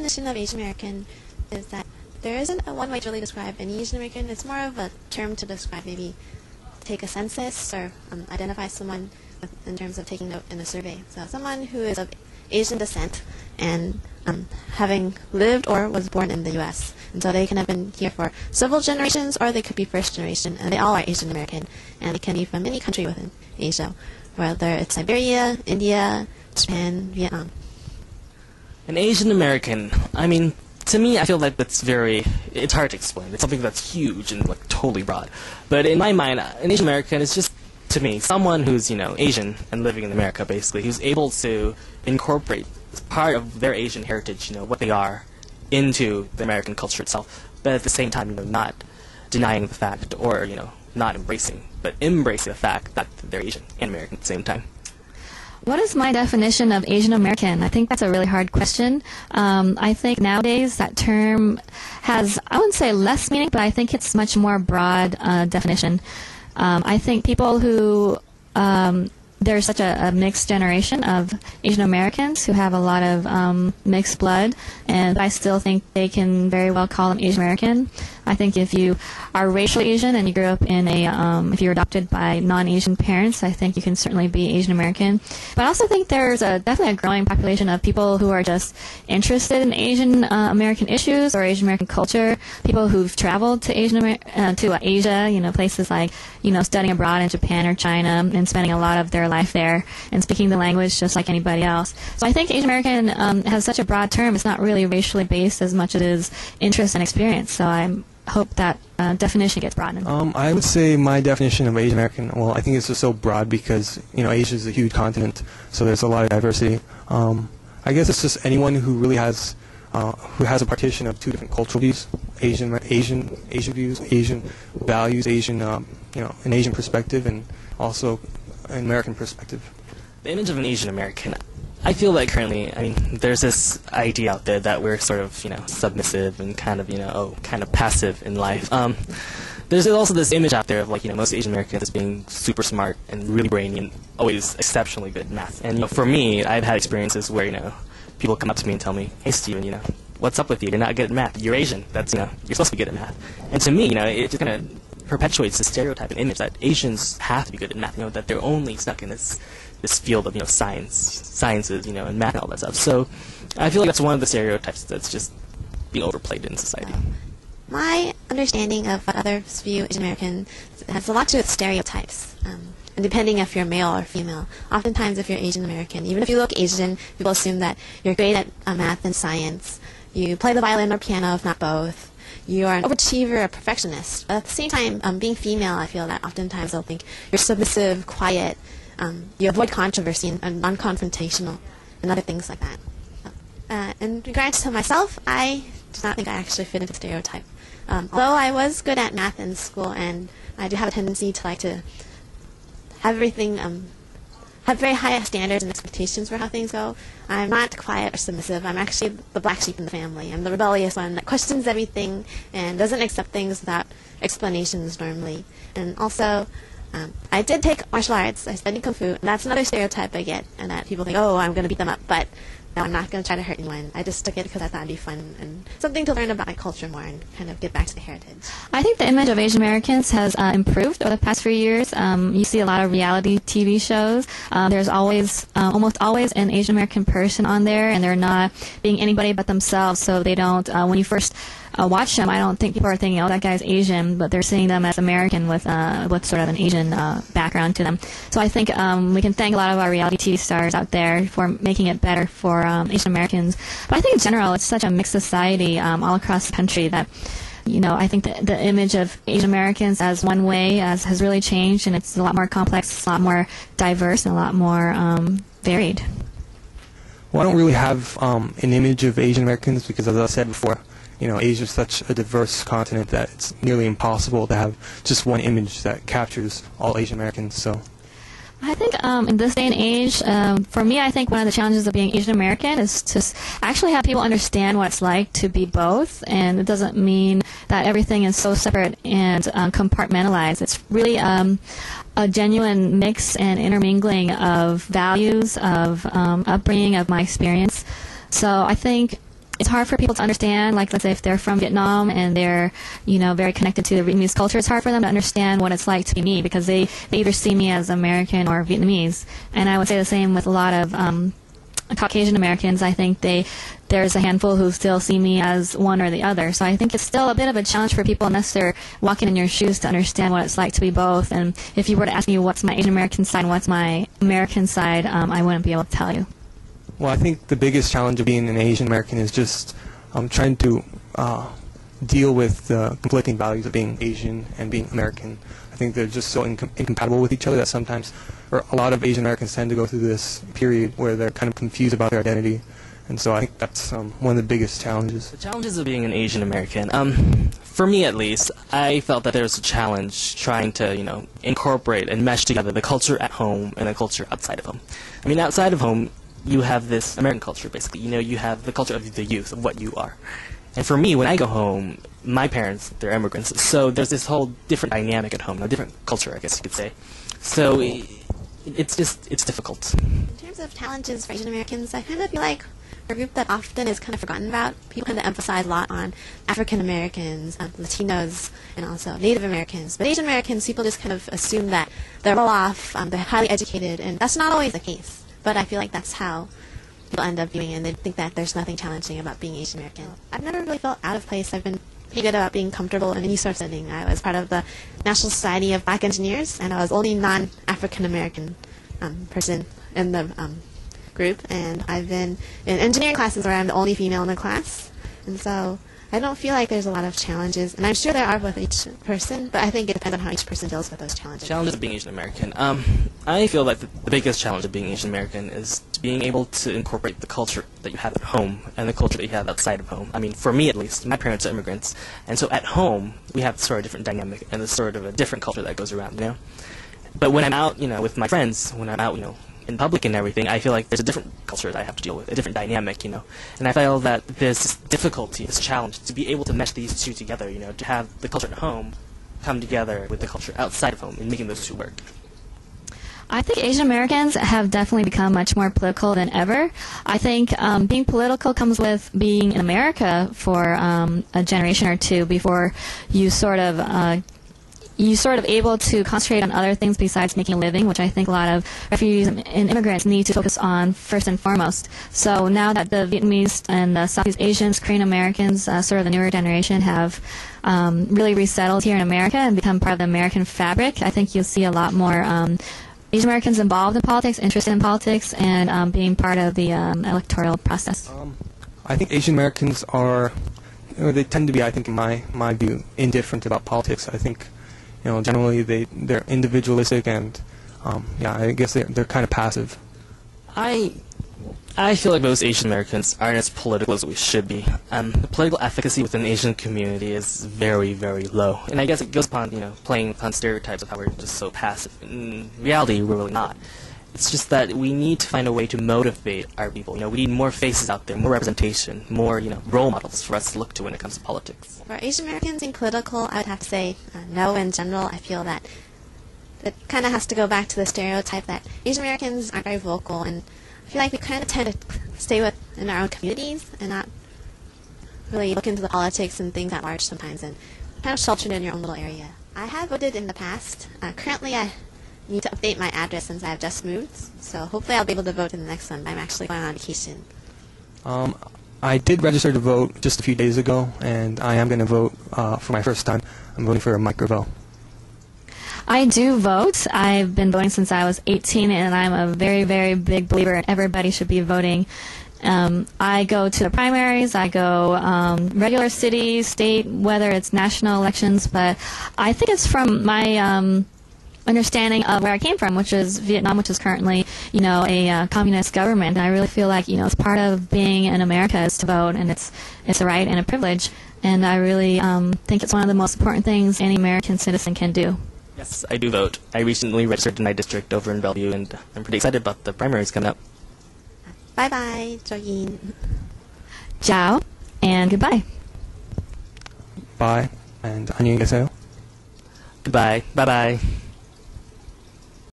definition of Asian American is that there isn't a one way to really describe any Asian American. It's more of a term to describe, maybe take a census or identify someone in terms of taking note in a survey. So someone who is of Asian descent and having lived or was born in the U.S. And so they can have been here for several generations, or they could be first generation, and they all are Asian American, and they can be from any country within Asia, whether it's Siberia, India, Japan, Vietnam. An Asian American, I mean, to me, I feel like it's hard to explain. It's something that's huge and like totally broad. But in my mind, an Asian American is just, to me, someone who's, Asian and living in America, basically, who's able to incorporate part of their Asian heritage, what they are, into the American culture itself, but at the same time, not denying the fact or, not embracing, but embracing the fact that they're Asian and American at the same time. What is my definition of Asian American? I think that's a really hard question. I think nowadays that term has, I wouldn't say less meaning, but I think it's much more broad definition. I think people who, there's such a mixed generation of Asian Americans who have a lot of mixed blood, and I still think they can very well call them Asian American. I think if you are racially Asian and you grew up in if you're adopted by non-Asian parents, I think you can certainly be Asian American. But I also think there's definitely a growing population of people who are just interested in Asian American issues or Asian American culture. People who've traveled to Asia, places like studying abroad in Japan or China and spending a lot of their life there and speaking the language just like anybody else. So I think Asian American has such a broad term. It's not really racially based as much as it is interest and experience. So I hope that definition gets broadened. I would say my definition of Asian American, well, I think it's just so broad because, Asia is a huge continent, so there's a lot of diversity. I guess it's just anyone who really has a partition of two different cultural views, Asian views, Asian values, an Asian perspective, and also an American perspective. The image of an Asian American, I feel like currently, there's this idea out there that we're sort of, submissive and kind of passive in life. There's also this image out there of most Asian Americans as being super smart and really brainy and always exceptionally good at math. And for me, I've had experiences where people come up to me and tell me, "Hey, Steven, what's up with you? You're not good at math. You're Asian. That's you're supposed to be good at math." And to me, it just kind of perpetuates the stereotype and image that Asians have to be good at math. That they're only stuck in this field of sciences, and math and all that stuff. So I feel like that's one of the stereotypes that's just being overplayed in society. My understanding of what others view Asian American has a lot to do with stereotypes. And depending if you're male or female, oftentimes if you're Asian American, even if you look Asian, people assume that you're great at math and science. You play the violin or piano, if not both. You are an overachiever, a perfectionist. But at the same time, being female, I feel that oftentimes they'll think you're submissive, quiet. You avoid controversy and non-confrontational, and other things like that. In regards to myself, I do not think I actually fit into the stereotype. Although I was good at math in school, and I do have a tendency to like to have everything, have very high standards and expectations for how things go. I'm not quiet or submissive. I'm actually the black sheep in the family. I'm the rebellious one that questions everything and doesn't accept things without explanations normally. And also, I did take martial arts. I studied Kung Fu, and that's another stereotype I get, and that people think, oh, I'm going to beat them up, but no, I'm not going to try to hurt anyone. I just took it because I thought it'd be fun and something to learn about my culture more and kind of get back to the heritage. I think the image of Asian Americans has improved over the past few years. You see a lot of reality TV shows. There's always, almost always, an Asian American person on there, and they're not being anybody but themselves, so they don't, when you first watch them, I don't think people are thinking, oh, that guy's Asian, but they're seeing them as American with sort of an Asian background to them. So I think we can thank a lot of our reality TV stars out there for making it better for Asian Americans. But I think in general, it's such a mixed society all across the country that, I think the image of Asian Americans as one way has really changed, and it's a lot more complex, it's a lot more diverse, and a lot more varied. Well, I don't really have an image of Asian Americans because, as I said before, Asia is such a diverse continent that it's nearly impossible to have just one image that captures all Asian Americans. So, I think in this day and age, for me, I think one of the challenges of being Asian American is to actually have people understand what it's like to be both, and it doesn't mean that everything is so separate and compartmentalized. It's really a genuine mix and intermingling of values, of upbringing, of my experience. So I think it's hard for people to understand, like let's say if they're from Vietnam and they're, very connected to the Vietnamese culture, it's hard for them to understand what it's like to be me because they either see me as American or Vietnamese. And I would say the same with a lot of Caucasian Americans. I think there's a handful who still see me as one or the other. So I think it's still a bit of a challenge for people unless they're walking in your shoes to understand what it's like to be both. And if you were to ask me what's my Asian American side and what's my American side, I wouldn't be able to tell you. Well, I think the biggest challenge of being an Asian American is just trying to deal with the conflicting values of being Asian and being American. I think they're just so incompatible with each other that sometimes, or a lot of Asian Americans tend to go through this period where they're kind of confused about their identity. And so I think that's one of the biggest challenges. The challenges of being an Asian American, for me at least, I felt that there was a challenge trying to, incorporate and mesh together the culture at home and the culture outside of home. I mean, outside of home, you have this American culture, basically. You have the culture of the youth, of what you are. And for me, when I go home, my parents, they're immigrants, so there's this whole different dynamic at home, a different culture, I guess you could say. So it's difficult. In terms of challenges for Asian Americans, I kind of feel like we're a group that often is kind of forgotten about. People kind of emphasize a lot on African Americans, Latinos, and also Native Americans. But Asian Americans, people just kind of assume that they're well off, they're highly educated, and that's not always the case. But I feel like that's how people end up viewing it, and they think that there's nothing challenging about being Asian American. I've never really felt out of place. I've been pretty good about being comfortable in any sort of setting. I was part of the National Society of Black Engineers, and I was the only non-African American person in the group, and I've been in engineering classes where I'm the only female in the class, and so I don't feel like there's a lot of challenges, and I'm sure there are with each person, but I think it depends on how each person deals with those challenges. Challenges of being Asian American. I feel like the biggest challenge of being Asian American is being able to incorporate the culture that you have at home and the culture that you have outside of home. I mean, for me at least, my parents are immigrants, and so at home we have sort of a different dynamic and a sort of a different culture that goes around, But when I'm out, with my friends, when I'm out, in public and everything, I feel like there's a different culture that I have to deal with, a different dynamic, And I feel that there's this difficulty, this challenge, to be able to mesh these two together, to have the culture at home come together with the culture outside of home and making those two work. I think Asian Americans have definitely become much more political than ever. I think being political comes with being in America for a generation or two before you sort of able to concentrate on other things besides making a living, which I think a lot of refugees and immigrants need to focus on first and foremost. So now that the Vietnamese and the Southeast Asians, Korean Americans, sort of the newer generation have really resettled here in America and become part of the American fabric, I think you'll see a lot more Asian Americans involved in politics, interested in politics, and being part of the electoral process. I think Asian Americans are, they tend to be, I think in my view, indifferent about politics. I think generally they're individualistic and I guess they're kind of passive. I feel like most Asian Americans aren't as political as we should be. The political efficacy within the Asian community is very, very low. And I guess it goes upon, playing upon stereotypes of how we're just so passive. In reality, we're really not. It's just that we need to find a way to motivate our people. We need more faces out there, more representation, more, role models for us to look to when it comes to politics. For Asian Americans being political, I would have to say no in general. I feel that it kind of has to go back to the stereotype that Asian Americans aren't very vocal, and I feel like we kind of tend to stay in our own communities and not really look into the politics and things at large sometimes, and kind of sheltered in your own little area. I have voted in the past. Currently, I need to update my address since I have just moved, so hopefully I'll be able to vote in the next one. I'm actually going on vacation. I did register to vote just a few days ago, and I am going to vote for my first time. I'm voting for Mike Gravel. I do vote. I've been voting since I was 18, and I'm a very, very big believer in everybody should be voting. I go to the primaries, I go regular city, state, whether it's national elections, but I think it's from my understanding of where I came from, which is Vietnam, which is currently, a communist government. And I really feel like, it's part of being in America is to vote, and it's a right and a privilege. And I really think it's one of the most important things any American citizen can do. Yes, I do vote. I recently registered in my district over in Bellevue, and I'm pretty excited about the primaries coming up. Bye-bye, Joyin. Ciao, and goodbye. Bye, and 안녕히 계세요. Goodbye. Bye-bye.